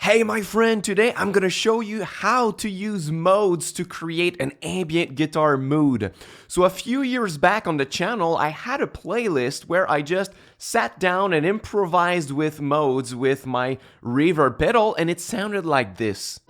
Hey my friend, today I'm gonna show you how to use modes to create an ambient guitar mood. So a few years back on the channel, I had a playlist where I just sat down and improvised with modes with my reverb pedal, and it sounded like this.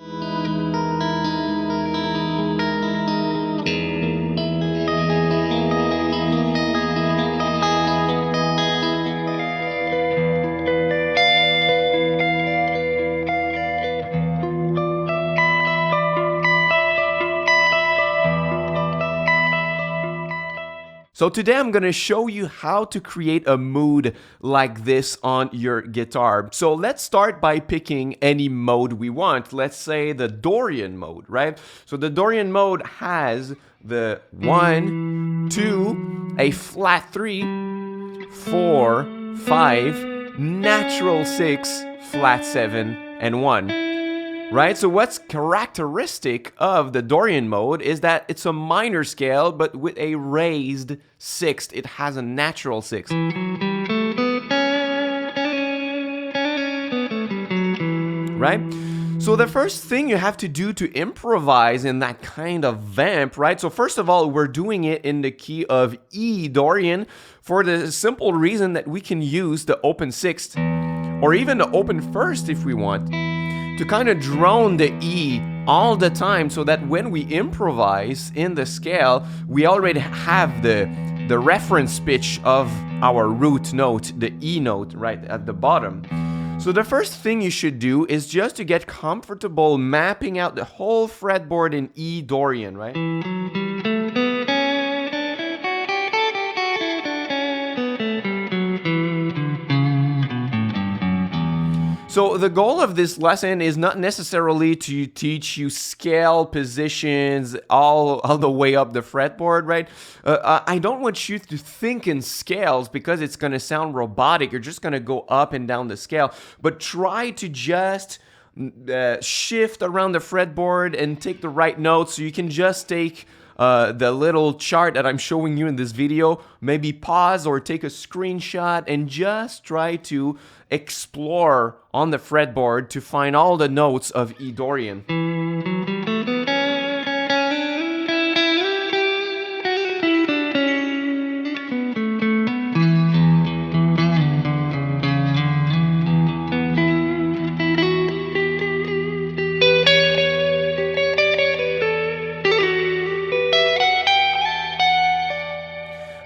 So today I'm gonna show you how to create a mood like this on your guitar. So let's start by picking any mode we want. Let's say the Dorian mode, right? So the Dorian mode has the 1, 2, a flat 3, 4, 5, natural 6, flat 7, and 1. Right, so what's characteristic of the Dorian mode is that it's a minor scale, but with a raised sixth. It has a natural sixth. Right? So the first thing you have to do to improvise in that kind of vamp, right? So first of all, we're doing it in the key of E Dorian for the simple reason that we can use the open sixth or even the open first if we want, to kind of drone the E all the time so that when we improvise in the scale, we already have the reference pitch of our root note, the E note, right at the bottom. So the first thing you should do is just to get comfortable mapping out the whole fretboard in E Dorian, right? So the goal of this lesson is not necessarily to teach you scale positions all the way up the fretboard, right? I don't want you to think in scales because it's going to sound robotic. You're just going to go up and down the scale. But try to just shift around the fretboard and take the right notes. So you can just take the little chart that I'm showing you in this video, maybe pause or take a screenshot and just try to explore on the fretboard to find all the notes of E Dorian.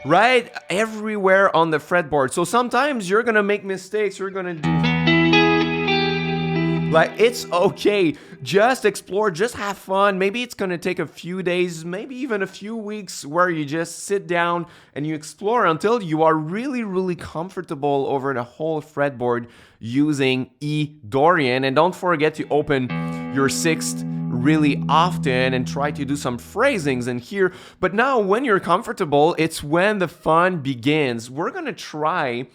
Right? Everywhere on the fretboard. So sometimes you're gonna make mistakes, you're gonna do... Like, it's okay. Just explore, just have fun. Maybe it's gonna take a few days, maybe even a few weeks where you just sit down and you explore until you are really, really comfortable over the whole fretboard using E Dorian. And don't forget to open your sixth really often and try to do some phrasings in here. But now when you're comfortable, it's when the fun begins. We're gonna try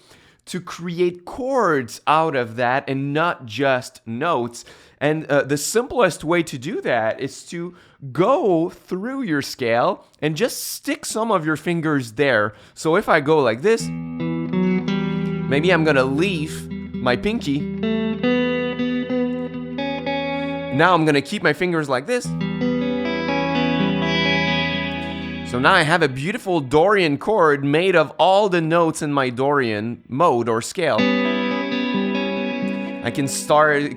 to create chords out of that and not just notes. And the simplest way to do that is to go through your scale and just stick some of your fingers there. So if I go like this, maybe I'm gonna leave my pinky. Now I'm gonna keep my fingers like this. So now I have a beautiful Dorian chord made of all the notes in my Dorian mode or scale. I can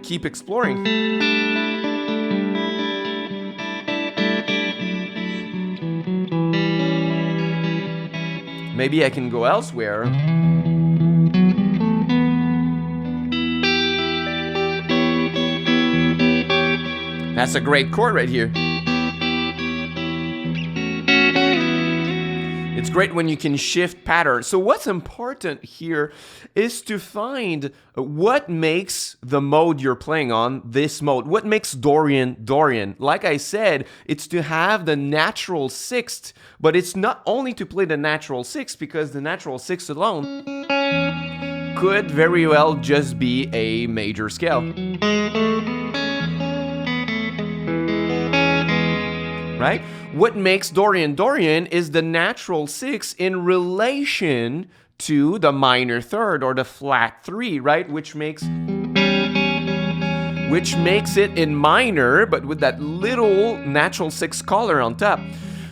keep exploring. Maybe I can go elsewhere. That's a great chord right here. It's great when you can shift patterns. So what's important here is to find what makes the mode you're playing on this mode. What makes Dorian Dorian? Like I said, it's to have the natural sixth, but it's not only to play the natural sixth, because the natural sixth alone could very well just be a major scale. Right? What makes Dorian Dorian is the natural six in relation to the minor third or the flat 3, right? Which makes which makes it in minor, but with that little natural six color on top.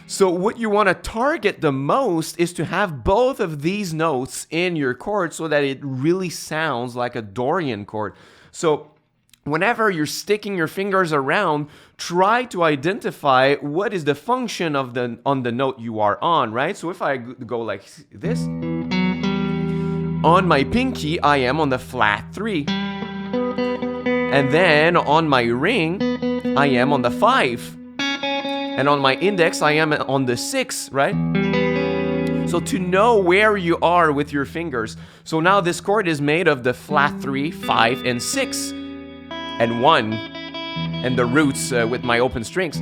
So what you want to target the most is to have both of these notes in your chord so that it really sounds like a Dorian chord. So whenever you're sticking your fingers around, try to identify what is the function of on the note you are on, right? So if I go like this, on my pinky, I am on the flat 3. And then on my ring, I am on the 5. And on my index, I am on the 6, right? So to know where you are with your fingers. So now this chord is made of the flat 3, 5, and 6, and 1, and the roots with my open strings.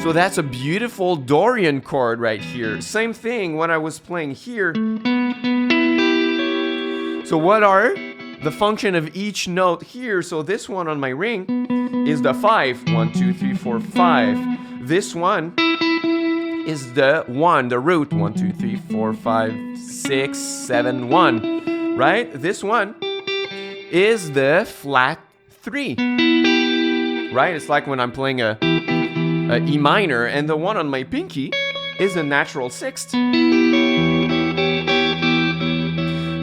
So that's a beautiful Dorian chord right here. Same thing when I was playing here. So what are the function of each note here? So this one on my ring is the 5. 1, 2, 3, 4, 5. This one is the 1, the root. 1, 2, 3, 4, 5, 6, 7, 1. Right? This one is the flat 3. Right? It's like when I'm playing a E minor, and the one on my pinky is a natural 6th.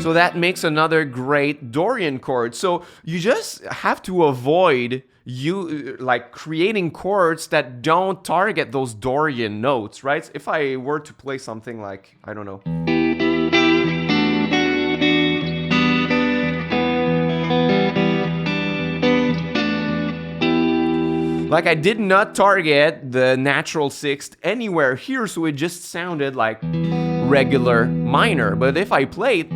So that makes another great Dorian chord. So you just have to avoid creating chords that don't target those Dorian notes, right? If I were to play something like, I don't know, like I did not target the natural 6th anywhere here, so it just sounded like regular minor. But if I played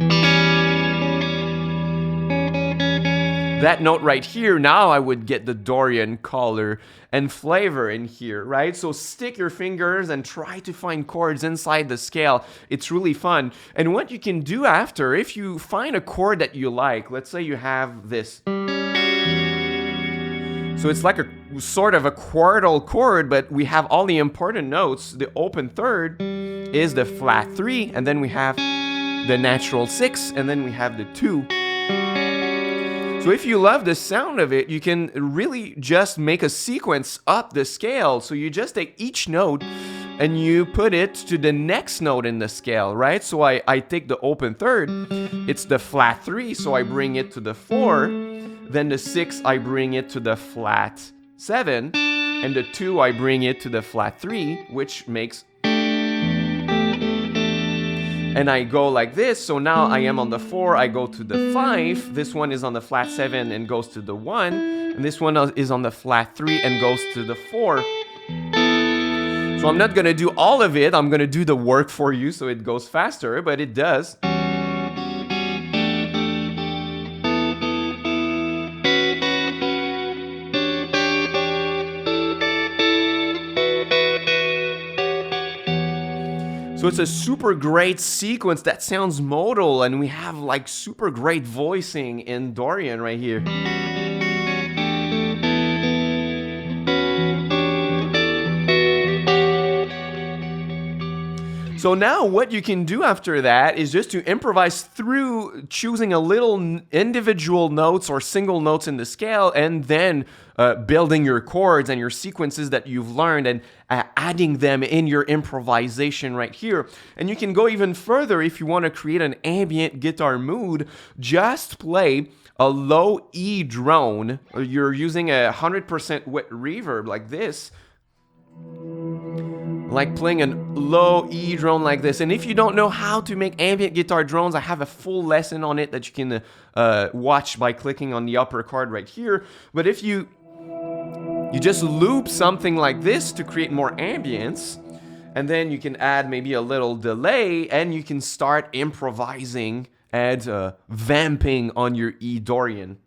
that note right here, now I would get the Dorian color and flavor in here, right? So stick your fingers and try to find chords inside the scale. It's really fun. And what you can do after, if you find a chord that you like, let's say you have this. So it's like a sort of a quartal chord, but we have all the important notes. The open third is the flat 3, and then we have the natural 6, and then we have the 2. So if you love the sound of it, you can really just make a sequence up the scale. So you just take each note and you put it to the next note in the scale, right? So I take the open third, it's the flat 3, so I bring it to the 4. Then the 6, I bring it to the flat 7. And the 2, I bring it to the flat 3, which makes... And I go like this, so now I am on the 4, I go to the 5, this one is on the flat 7 and goes to the 1, and this one is on the flat 3 and goes to the 4. So I'm not gonna do all of it, I'm gonna do the work for you so it goes faster, but it does. So it's a super great sequence that sounds modal, and we have like super great voicing in Dorian right here. So now what you can do after that is just to improvise through choosing a little individual notes or single notes in the scale, and then building your chords and your sequences that you've learned and adding them in your improvisation right here. And you can go even further if you want to create an ambient guitar mood. Just play a low E drone. You're using a 100% wet reverb like this. Like playing a low E drone like this. And if you don't know how to make ambient guitar drones, I have a full lesson on it that you can watch by clicking on the upper card right here. But if you just loop something like this to create more ambience, and then you can add maybe a little delay, and you can start improvising and vamping on your E Dorian.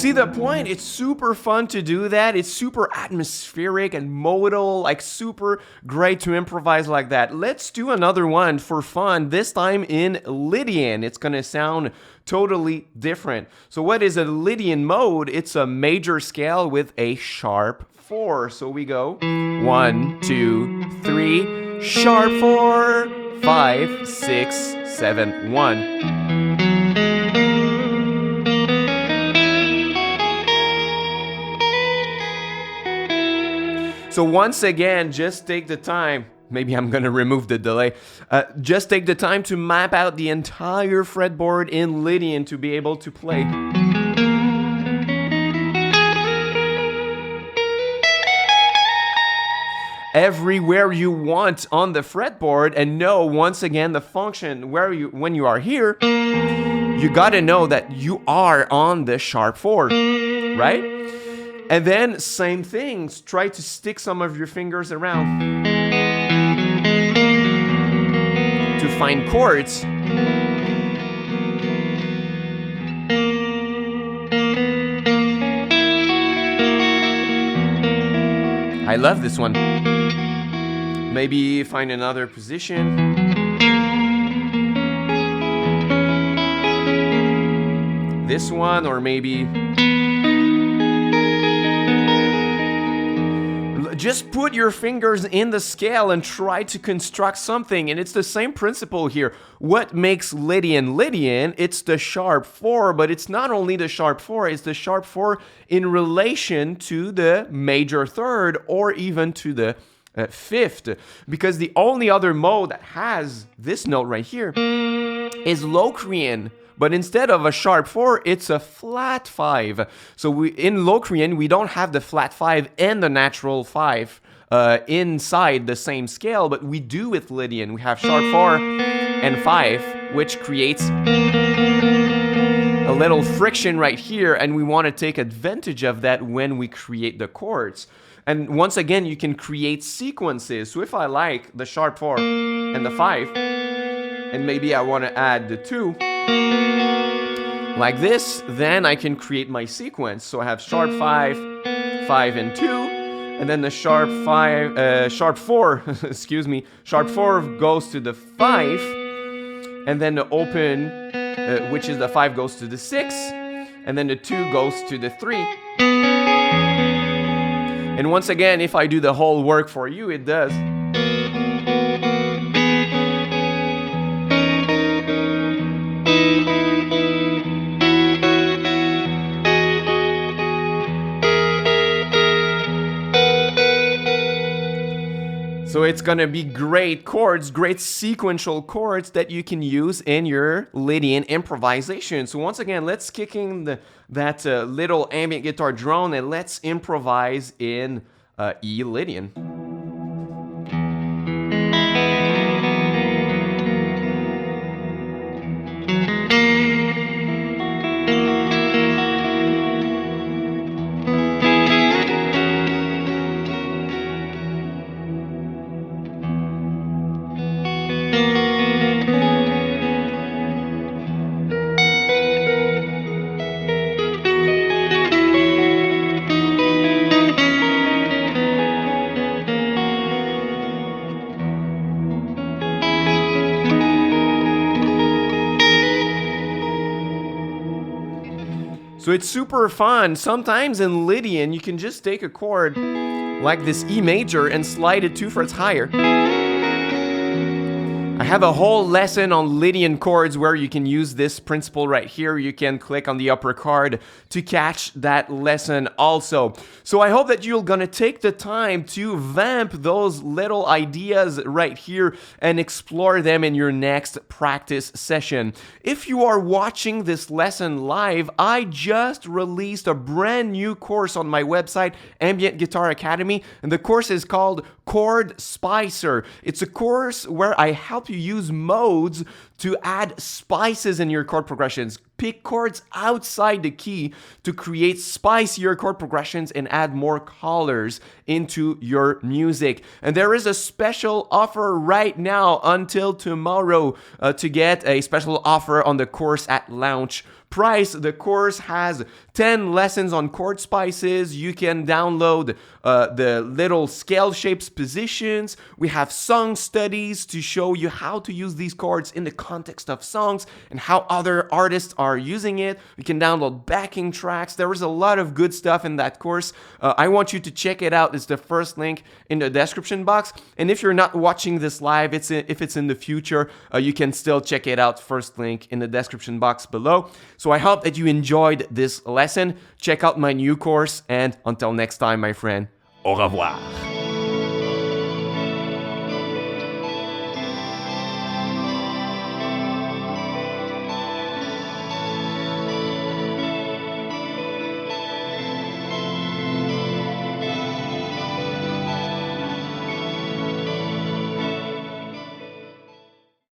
See the point? It's super fun to do that. It's super atmospheric and modal, like super great to improvise like that. Let's do another one for fun, this time in Lydian. It's gonna sound totally different. So what is a Lydian mode? It's a major scale with a sharp 4. So we go 1, 2, 3, sharp 4, 5, 6, 7, 1. So once again, just take the time. Maybe I'm gonna remove the delay. Just take the time to map out the entire fretboard in Lydian to be able to play. Everywhere you want on the fretboard, and know once again the function when you are here, you gotta know that you are on the sharp 4, right? And then same things, try to stick some of your fingers around to find chords. I love this one. Maybe find another position. This one, or maybe just put your fingers in the scale and try to construct something. And it's the same principle here. What makes Lydian Lydian? It's the sharp 4, but it's not only the sharp 4, it's the sharp 4 in relation to the major third or even to the fifth. Because the only other mode that has this note right here is Locrian. But instead of a sharp 4, it's a flat 5. So in Locrian, we don't have the flat 5 and the natural 5 inside the same scale, but we do with Lydian. We have sharp 4 and 5, which creates a little friction right here, and we want to take advantage of that when we create the chords. And once again, you can create sequences. So if I like the sharp 4 and the 5, and maybe I want to add the 2, like this, then I can create my sequence. So I have sharp 5, 5 and 2, and then the sharp 4, excuse me, sharp 4 goes to the 5, and then the open, which is the 5, goes to the 6, and then the 2 goes to the 3. And once again, if I do the whole work for you, it does. So it's gonna be great chords, great sequential chords that you can use in your Lydian improvisation. So once again, let's kick in that little ambient guitar drone and let's improvise in E Lydian. So it's super fun. Sometimes in Lydian, you can just take a chord like this E major and slide it 2 frets higher. I have a whole lesson on Lydian chords where you can use this principle right here. You can click on the upper card to catch that lesson also. So I hope that you're gonna take the time to vamp those little ideas right here and explore them in your next practice session. If you are watching this lesson live, I just released a brand new course on my website, Ambient Guitar Academy, and the course is called Chord Spicer. It's a course where I help you use modes to add spices in your chord progressions. Pick chords outside the key to create spicier chord progressions and add more colors into your music. And there is a special offer right now until tomorrow to get a special offer on the course at launch price. The course has 10 lessons on chord spices. You can download the little scale shapes positions. We have song studies to show you how to use these chords in the context of songs and how other artists are using it. You can download backing tracks. There is a lot of good stuff in that course. I want you to check it out. It's the first link in the description box. And if you're not watching this live, if it's in the future, you can still check it out. First link in the description box below. So I hope that you enjoyed this lesson. Check out my new course, and until next time, my friend, au revoir.